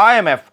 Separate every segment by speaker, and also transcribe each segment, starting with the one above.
Speaker 1: IMF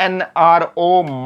Speaker 1: NRO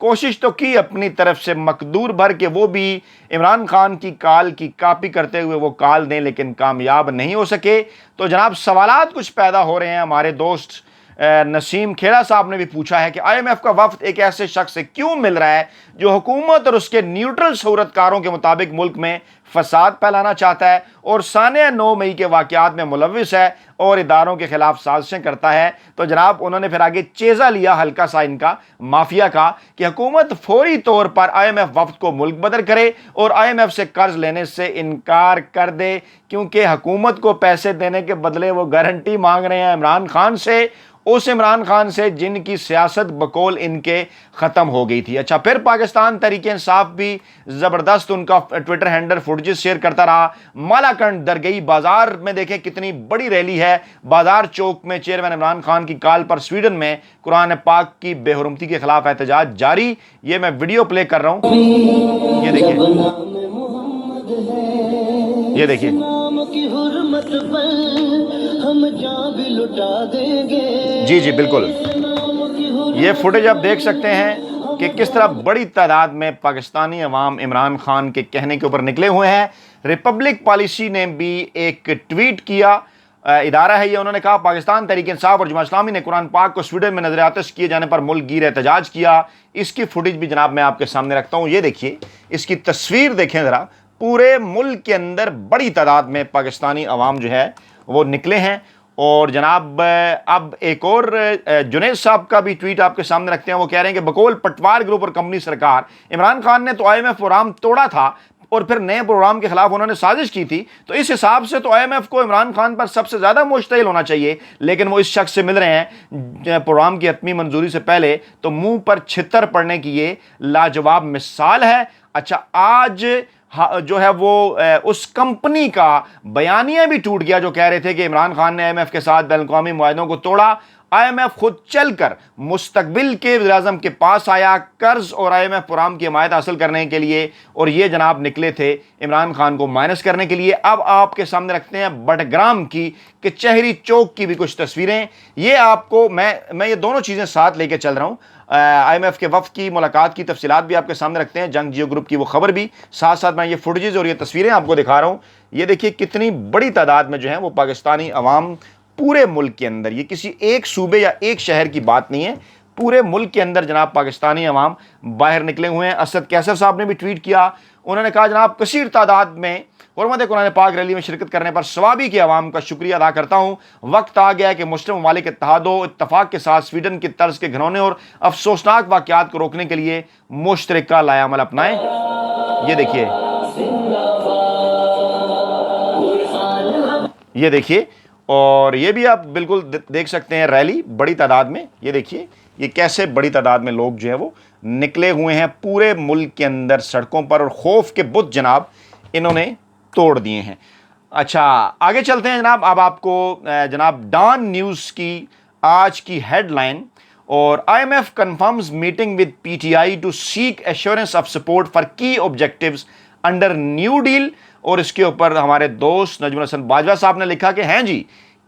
Speaker 1: کوشش تو کی اپنی طرف سے مقدور بھر کے وہ بھی عمران خان کی کال کی کاپی کرتے ہوئے وہ کال دیں، لیکن کامیاب نہیں ہو سکے۔ تو جناب سوالات کچھ پیدا ہو رہے ہیں۔ ہمارے دوست نسیم کھیڑا صاحب نے بھی پوچھا ہے کہ آئی ایم ایف کا وفد ایک ایسے شخص سے کیوں مل رہا ہے جو حکومت اور اس کے نیوٹرل صورتکاروں کے مطابق ملک میں فساد پھیلانا چاہتا ہے اور سانحہ 9 مئی کے واقعات میں ملوث ہے اور اداروں کے خلاف سازشیں کرتا ہے۔ تو جناب انہوں نے پھر آگے چیزہ لیا ہلکا سا ان کا مافیا کا کہ حکومت فوری طور پر آئی ایم ایف وفد کو ملک بدر کرے اور آئی ایم ایف سے قرض لینے سے انکار کر دے، کیونکہ حکومت کو پیسے دینے کے بدلے وہ گارنٹی مانگ رہے ہیں عمران خان سے، اس عمران خان سے جن کی سیاست بقول ان کے ختم ہو گئی تھی۔ اچھا، پھر پاکستان تحریک انصاف بھی زبردست ان کا ٹویٹر ہینڈل فوٹیجز شیئر کرتا رہا۔ مالاکنڈ درگئی بازار میں دیکھیں کتنی بڑی ریلی ہے، بازار چوک میں چیئرمین عمران خان کی کال پر سویڈن میں قرآن پاک کی بے حرمتی کے خلاف احتجاج جاری۔ یہ میں ویڈیو پلے کر رہا ہوں، یہ دیکھیں، یہ دیکھیں، جی جی بالکل، یہ فوٹیج آپ دیکھ سکتے ہیں کہ کس طرح بڑی تعداد میں پاکستانی عوام عمران خان کے کہنے کے اوپر نکلے ہوئے ہیں۔ ریپبلک پالیسی نے بھی ایک ٹویٹ کیا، ادارہ ہے یہ، انہوں نے کہا پاکستان تحریک انصاف اور جماعت اسلامی نے قرآن پاک کو سویڈن میں نظر آتش کیے جانے پر ملک گیر احتجاج کیا۔ اس کی فوٹیج بھی جناب میں آپ کے سامنے رکھتا ہوں، یہ دیکھیے، اس کی تصویر دیکھیں ذرا، پورے ملک کے اندر بڑی تعداد میں پاکستانی عوام جو ہے وہ نکلے ہیں۔ اور جناب اب ایک اور جنید صاحب کا بھی ٹویٹ آپ کے سامنے رکھتے ہیں، وہ کہہ رہے ہیں کہ بقول پٹوار گروپ اور کمپنی سرکار، عمران خان نے تو آئی ایم ایف پروگرام توڑا تھا اور پھر نئے پروگرام کے خلاف انہوں نے سازش کی تھی، تو اس حساب سے تو آئی ایم ایف کو عمران خان پر سب سے زیادہ مشتعل ہونا چاہیے، لیکن وہ اس شخص سے مل رہے ہیں پروگرام کی حتمی منظوری سے پہلے، تو منہ پر چھتر پڑنے کی یہ لاجواب مثال ہے۔ اچھا، آج جو ہے وہ اس کمپنی کا بیانیہ بھی ٹوٹ گیا جو کہہ رہے تھے کہ عمران خان نے آئی ایم ایف کے ساتھ بین الاقوامی معاہدوں کو توڑا۔ آئی ایم ایف خود چل کر مستقبل کے وزیر اعظم کے پاس آیا قرض اور آئی ایم ایف پروگرام کی حمایت حاصل کرنے کے لیے، اور یہ جناب نکلے تھے عمران خان کو مائنس کرنے کے لیے۔ اب آپ کے سامنے رکھتے ہیں بٹگرام کی کچہری چوک کی بھی کچھ تصویریں۔ یہ آپ کو میں یہ دونوں چیزیں ساتھ لے کے چل رہا ہوں، آئی ایم ایف کے وفد کی ملاقات کی تفصیلات بھی آپ کے سامنے رکھتے ہیں، جنگ جیو گروپ کی وہ خبر بھی ساتھ ساتھ میں یہ فوٹیجز اور یہ تصویریں آپ کو دکھا رہا ہوں۔ یہ دیکھیے کتنی بڑی تعداد میں جو ہیں وہ پاکستانی عوام پورے ملک کے اندر، یہ کسی ایک صوبے یا ایک شہر کی بات نہیں ہے، پورے ملک کے اندر جناب پاکستانی عوام باہر نکلے ہوئے ہیں۔ اسد کیسر صاحب نے بھی ٹویٹ کیا، انہوں نے کہا جناب کثیر تعداد میں حرمت قرآن پاک ریلی میں شرکت کرنے پر سوابی کے عوام کا شکریہ ادا کرتا ہوں۔ وقت آ گیا ہے کہ مسلم ممالک اتحاد و اتفاق کے ساتھ سویڈن کی طرز کے گھنونے اور افسوسناک واقعات کو روکنے کے لیے مشترکہ لائحہ عمل اپنائیں۔ یہ دیکھیے، یہ دیکھیے، اور یہ بھی آپ بالکل دیکھ سکتے ہیں ریلی بڑی تعداد میں، یہ دیکھیے یہ کیسے بڑی تعداد میں لوگ جو ہیں وہ نکلے ہوئے ہیں پورے ملک کے اندر سڑکوں پر، اور خوف کے بت جناب انہوں نے توڑ دیے ہیں۔ اچھا آگے چلتے ہیں جناب، اب آپ کو جناب ڈان نیوز کی آج کی ہیڈ لائن، اور I M F confirms meeting with P T I to seek assurance of support for key objectives under new deal, اور اس کے اوپر ہمارے دوست نجم الحسن باجوہ صاحب نے لکھا کہ ہیں جی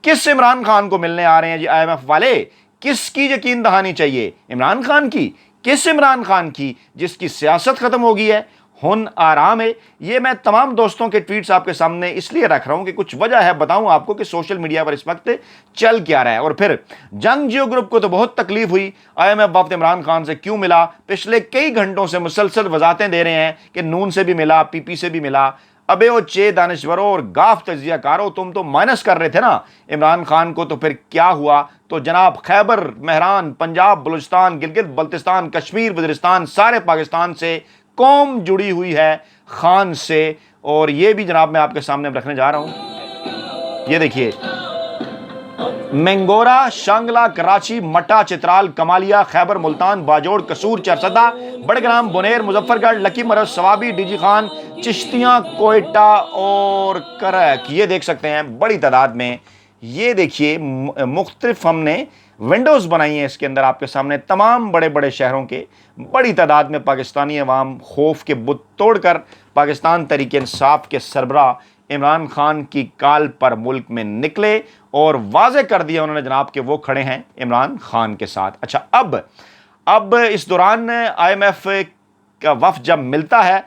Speaker 1: کس عمران خان کو ملنے آ رہے ہیں جی آئی ایم ایف والے، کس کی یقین دہانی چاہیے، عمران خان کی، کس عمران خان کی جس کی سیاست ختم ہو گئی ہے، ہن آرام ہے۔ یہ میں تمام دوستوں کے ٹویٹس آپ کے سامنے اس لیے رکھ رہا ہوں کہ کچھ وجہ ہے، بتاؤں آپ کو کہ سوشل میڈیا پر اس وقت چل کیا رہا ہے۔ اور پھر جنگ جیو گروپ کو تو بہت تکلیف ہوئی، آئی ایم ایف وفد عمران خان سے کیوں ملا، پچھلے کئی گھنٹوں سے مسلسل وضاحتیں دے رہے ہیں کہ نون سے بھی ملا، پی پی سے بھی ملا۔ ابے او چے دانشوروں اور گاف تجزیہ کاروں، تم تو مائنس کر رہے تھے نا عمران خان کو، تو پھر کیا ہوا؟ تو جناب خیبر، مہران، پنجاب، بلوچستان، گلگت بلتستان، کشمیر، وزیرستان، سارے پاکستان سے قوم جڑی ہوئی ہے خان سے، اور یہ بھی جناب میں آپ کے سامنے رکھنے جا رہا ہوں۔ یہ دیکھیے مینگورا، شانگلہ، کراچی، مٹا، چترال، کمالیہ، خیبر ملتان، باجوڑ، قصور، چرسدہ، بڑگرام، بنیر، مظفر گڑھ، لکی مرز، سوابی، ڈی جی خان، چشتیاں، کوئٹہ اور کرک، یہ دیکھ سکتے ہیں بڑی تعداد میں۔ یہ دیکھیے مختلف ہم نے ونڈوز بنائی ہیں اس کے اندر آپ کے سامنے، تمام بڑے بڑے شہروں کے بڑی تعداد میں پاکستانی عوام خوف کے بت توڑ کر پاکستان تحریک انصاف کے سربراہ عمران خان کی کال پر ملک میں نکلے، اور واضح کر دیا انہوں نے جناب کہ وہ کھڑے ہیں عمران خان کے ساتھ۔ اچھا اب اب اس دوران IMF کا وفد جب ملتا ہے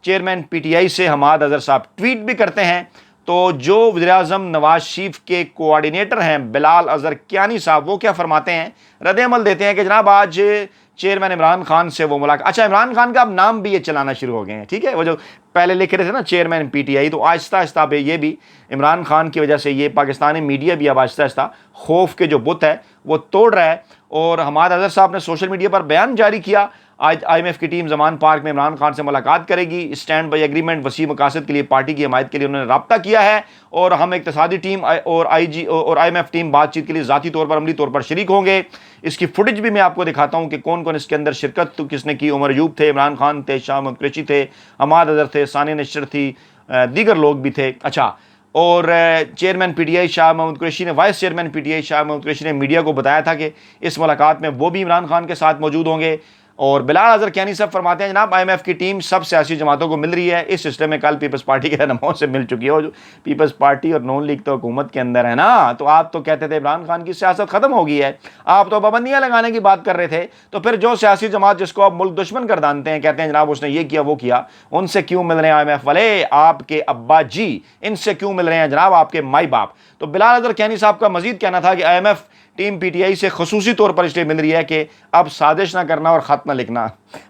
Speaker 1: چیئرمین PTI سے حماد اظہر صاحب ٹویٹ بھی کرتے ہیں، تو جو وزیر اعظم نواز شریف کے کوآرڈینیٹر ہیں بلال اظہر کیانی صاحب، وہ کیا فرماتے ہیں، رد عمل دیتے ہیں کہ جناب آج چیئرمین عمران خان سے وہ ملاقات. اچھا، عمران خان کا اب نام بھی یہ چلانا شروع ہو گئے ہیں، ٹھیک ہے، وہ جو پہلے لکھ رہے تھے نا چیئرمین PTI، تو آہستہ آہستہ اب یہ بھی عمران خان کی وجہ سے یہ پاکستانی میڈیا بھی اب آہستہ آہستہ خوف کے جو بت ہے وہ توڑ رہا ہے. اور حماد اظہر صاحب نے سوشل میڈیا پر بیان جاری کیا، آج IMF کی ٹیم زمان پارک میں عمران خان سے ملاقات کرے گی، اسٹینڈ بائی ایگریمنٹ وسیع مقاصد کے لیے پارٹی کی حمایت کے لیے انہوں نے رابطہ کیا ہے، اور ہم اقتصادی ٹیم اور IMF ٹیم بات چیت کے لیے ذاتی طور پر عملی طور پر شریک ہوں گے. اس کی فوٹیج بھی میں آپ کو دکھاتا ہوں کہ کون کون اس کے اندر شرکت کس نے کی. عمر ایوب تھے، عمران خان تھے، شاہ محمود قریشی تھے، حماد اظہر تھے، ثانیہ نشتر تھی، دیگر لوگ بھی تھے. اچھا، اور چیئرمین PTI شاہ محمود قریشی نے، vice chairman PTI Shah Mahmood Qureshi نے میڈیا کو بتایا تھا کہ اس ملاقات میں وہ بھی عمران خان کے ساتھ موجود ہوں گے. اور بلال اظہر کیانی صاحب فرماتے ہیں جناب IMF کی ٹیم سب سیاسی جماعتوں کو مل رہی ہے، اس سلسلے میں کل پیپلز پارٹی کے رہنماؤں سے مل چکی ہے. اور جو پیپلز پارٹی اور نون لیگ تو حکومت کے اندر ہے نا، تو آپ تو کہتے تھے عمران خان کی سیاست ختم ہو گئی ہے، آپ تو پابندیاں لگانے کی بات کر رہے تھے، تو پھر جو سیاسی جماعت جس کو آپ ملک دشمن گردانتے ہیں، کہتے ہیں جناب اس نے یہ کیا وہ کیا، ان سے کیوں مل رہے ہیں IMF والے؟ آپ کے ابا جی ان سے کیوں مل رہے ہیں جناب، آپ کے مائی باپ؟ تو بلال اظہر کیانی صاحب کا مزید کہنا تھا کہ IMF ٹیم PTI سے خصوصی طور پر اس لیے مل رہی ہے کہ اب سازش نہ کرنا اور خط نہ لکھنا.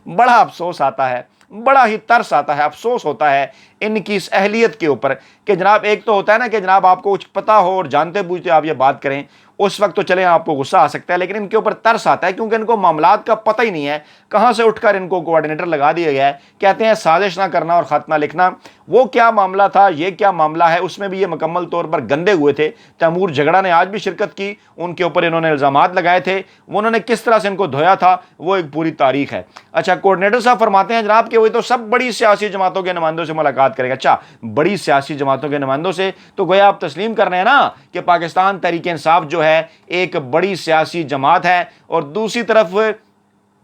Speaker 1: بڑا افسوس آتا ہے، بڑا ہی ترس آتا ہے، افسوس ہوتا ہے ان کی اس اہلیت کے اوپر کہ جناب ایک تو ہوتا ہے نا کہ جناب آپ کو کچھ پتہ ہو اور جانتے بوجھتے آپ یہ بات کریں، اس وقت تو چلیں آپ کو غصہ آ سکتا ہے، لیکن ان کے اوپر ترس آتا ہے کیونکہ ان کو معاملات کا پتہ ہی نہیں ہے، کہاں سے اٹھ کر ان کو کوآرڈینیٹر لگا دیا گیا ہے. کہتے ہیں سازش نہ کرنا اور خط نہ لکھنا. وہ کیا معاملہ تھا، یہ کیا معاملہ ہے، اس میں بھی یہ مکمل طور پر گندے ہوئے تھے. تیمور جھگڑا نے آج بھی شرکت کی، ان کے اوپر انہوں نے الزامات لگائے تھے، انہوں نے کس طرح سے ان کو دھویا تھا وہ ایک پوری تاریخ ہے. اچھا، کوآرڈینیٹر صاحب فرماتے ہیں جناب کہ وہ تو سب بڑی سیاسی جماعتوں کے نمائندوں سے ملاقات کرے گا. اچھا، بڑی سیاسی جماعتوں کے نمائندوں سے تو گویا آپ تسلیم کر رہے ہیں نا کہ پاکستان تحریک انصاف جو ہے ایک بڑی سیاسی جماعت ہے، اور دوسری طرف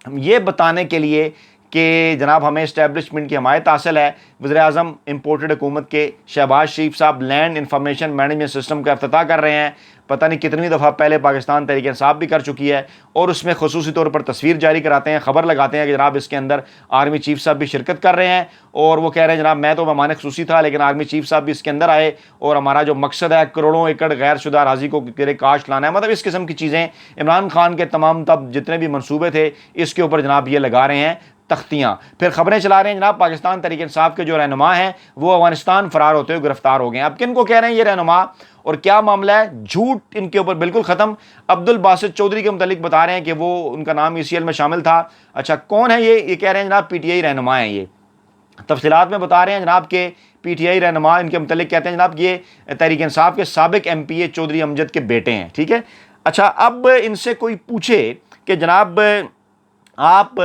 Speaker 1: یہ بتانے کے لیے کہ جناب ہمیں اسٹیبلشمنٹ کی حمایت حاصل ہے، وزیر اعظم امپورٹڈ حکومت کے شہباز شریف صاحب لینڈ انفارمیشن مینجمنٹ سسٹم کا افتتاح کر رہے ہیں. پتہ نہیں کتنی دفعہ پہلے پاکستان تحریک انصاف بھی کر چکی ہے، اور اس میں خصوصی طور پر تصویر جاری کراتے ہیں، خبر لگاتے ہیں کہ جناب اس کے اندر آرمی چیف صاحب بھی شرکت کر رہے ہیں، اور وہ کہہ رہے ہیں جناب میں تو مہمان خصوصی تھا لیکن آرمی چیف صاحب بھی اس کے اندر آئے، اور ہمارا جو مقصد ہے کروڑوں ایکڑ غیر شدہ اراضی کو گرے کاشت لانا ہے. مطلب اس قسم کی چیزیں عمران خان کے تمام تب جتنے بھی منصوبے تھے اس کے اوپر جناب یہ لگا رہے ہیں تختیاں. پھر خبریں چلا رہے ہیں جناب پاکستان تحریک انصاف کے جو رہنما ہیں وہ افغانستان فرار ہوتے ہوئے گرفتار ہو گئے ہیں. اب کن کو کہہ رہے ہیں یہ رہنما اور کیا معاملہ ہے؟ جھوٹ ان کے اوپر بالکل ختم. عبد الباسط چودھری کے متعلق بتا رہے ہیں کہ وہ ان کا نام ECL میں شامل تھا. اچھا، کون ہے یہ کہہ رہے ہیں جناب PTI رہنما ہیں. یہ تفصیلات میں بتا رہے ہیں جناب کہ PTI رہنما ان کے متعلق کہتے ہیں جناب یہ تحریک انصاف کے سابق MPA چودھری امجد کے بیٹے ہیں. ٹھیک ہے. اچھا، اب ان سے کوئی پوچھے کہ جناب آپ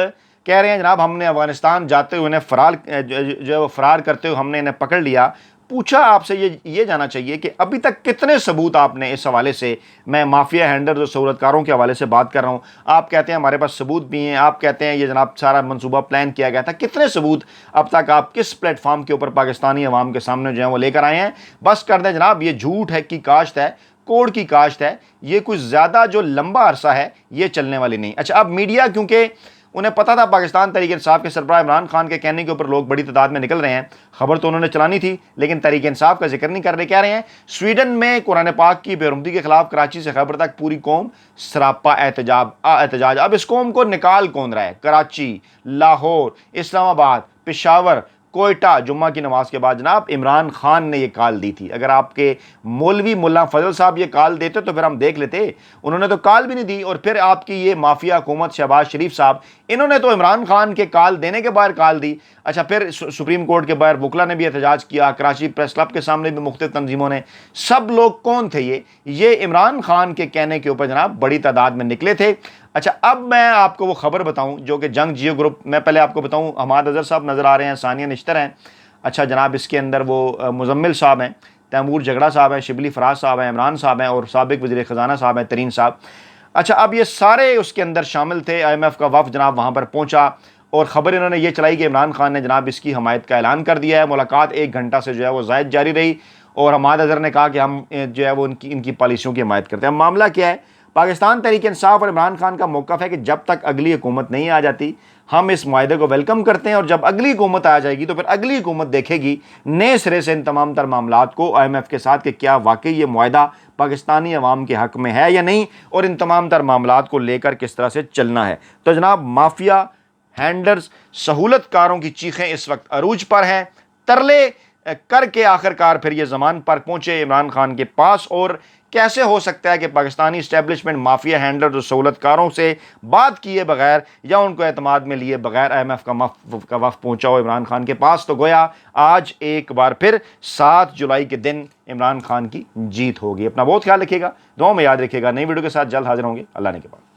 Speaker 1: کہہ رہے ہیں جناب ہم نے افغانستان جاتے ہوئے انہیں فرار کرتے ہوئے ہم نے انہیں پکڑ لیا، پوچھا آپ سے یہ جانا چاہیے کہ ابھی تک کتنے ثبوت آپ نے اس حوالے سے، میں مافیا ہینڈلرز اور سہولتکاروں کے حوالے سے بات کر رہا ہوں، آپ کہتے ہیں ہمارے پاس ثبوت بھی ہیں، آپ کہتے ہیں یہ جناب سارا منصوبہ پلان کیا گیا تھا، کتنے ثبوت اب تک آپ کس پلیٹ فارم کے اوپر پاکستانی عوام کے سامنے جو ہیں وہ لے کر آئے ہیں؟ بس کر دیں جناب، یہ جھوٹ ہے کی کاشت ہے، کوڑ کی کاشت ہے، یہ کچھ زیادہ جو لمبا عرصہ ہے یہ چلنے والی نہیں. اچھا، اب میڈیا کیونکہ انہیں پتا تھا پاکستان تحریک انصاف کے سربراہ عمران خان کے کہنے کے اوپر لوگ بڑی تعداد میں نکل رہے ہیں، خبر تو انہوں نے چلانی تھی لیکن تحریک انصاف کا ذکر نہیں کر رہے. کہہ رہے ہیں سویڈن میں قرآن پاک کی بے حرمتی کے خلاف کراچی سے خیبر تک پوری قوم سراپا احتجاج. اب اس قوم کو نکال کون رہا ہے؟ کراچی، لاہور، اسلام آباد، پشاور، کوئٹہ. جمعہ کی نماز کے بعد جناب عمران خان نے یہ کال دی تھی. اگر آپ کے مولوی ملا فضل صاحب یہ کال دیتے تو پھر ہم دیکھ لیتے، انہوں نے تو کال بھی نہیں دی. اور پھر آپ کی یہ مافیا حکومت شہباز شریف صاحب، انہوں نے تو عمران خان کے کال دینے کے باہر کال دی. اچھا، پھر سپریم کورٹ کے باہر وکلا نے بھی احتجاج کیا، کراچی پریس کلب کے سامنے بھی مختلف تنظیموں نے. سب لوگ کون تھے؟ یہ عمران خان کے کہنے کے اوپر جناب بڑی تعداد میں نکلے تھے. اچھا، اب میں آپ کو وہ خبر بتاؤں جو کہ جنگ جیو گروپ، میں پہلے آپ کو بتاؤں حماد اظہر صاحب نظر آ رہے ہیں، ثانیہ نشتر ہیں. اچھا جناب، اس کے اندر وہ مزمل صاحب ہیں، تیمور جھگڑا صاحب ہیں، شبلی فراز صاحب ہیں، عمران صاحب ہیں، اور سابق وزیر خزانہ صاحب ہیں ترین صاحب. اچھا، اب یہ سارے اس کے اندر شامل تھے. IMF کا وفد جناب وہاں پر پہنچا اور خبر انہوں نے یہ چلائی کہ عمران خان نے جناب اس کی حمایت کا اعلان کر دیا ہے. ملاقات 1 گھنٹہ سے جو ہے وہ زائد جاری رہی، اور حماد اظہر نے کہا کہ ہم جو ہے وہ ان کی پالیسیوں کی حمایت کرتے ہیں. اب معاملہ کیا ہے؟ پاکستان تحریک انصاف اور عمران خان کا موقف ہے کہ جب تک اگلی حکومت نہیں آ جاتی ہم اس معاہدے کو ویلکم کرتے ہیں، اور جب اگلی حکومت آ جائے گی تو پھر اگلی حکومت دیکھے گی نئے سرے سے ان تمام تر معاملات کو IMF کے ساتھ کہ کیا واقعی یہ معاہدہ پاکستانی عوام کے حق میں ہے یا نہیں، اور ان تمام تر معاملات کو لے کر کس طرح سے چلنا ہے۔ تو جناب مافیا، ہینڈلرز، سہولت کاروں کی چیخیں اس وقت عروج پر ہیں، ترلے کر کے آخر کار پھر یہ زمان پر پہنچے عمران خان کے پاس، اور کیسے ہو سکتا ہے کہ پاکستانی اسٹیبلشمنٹ مافیا، ہینڈلرز اور سہولت کاروں سے بات کیے بغیر یا ان کو اعتماد میں لیے بغیر IMF کا وفد پہنچا ہو عمران خان کے پاس۔ تو گویا آج ایک بار پھر 7 جولائی کے دن عمران خان کی جیت ہوگی۔ اپنا بہت خیال رکھیے گا، دعاؤں میں یاد رکھیے گا۔ نئی ویڈیو کے ساتھ جلد حاضر ہوں گے، اللہ نے کے بعد۔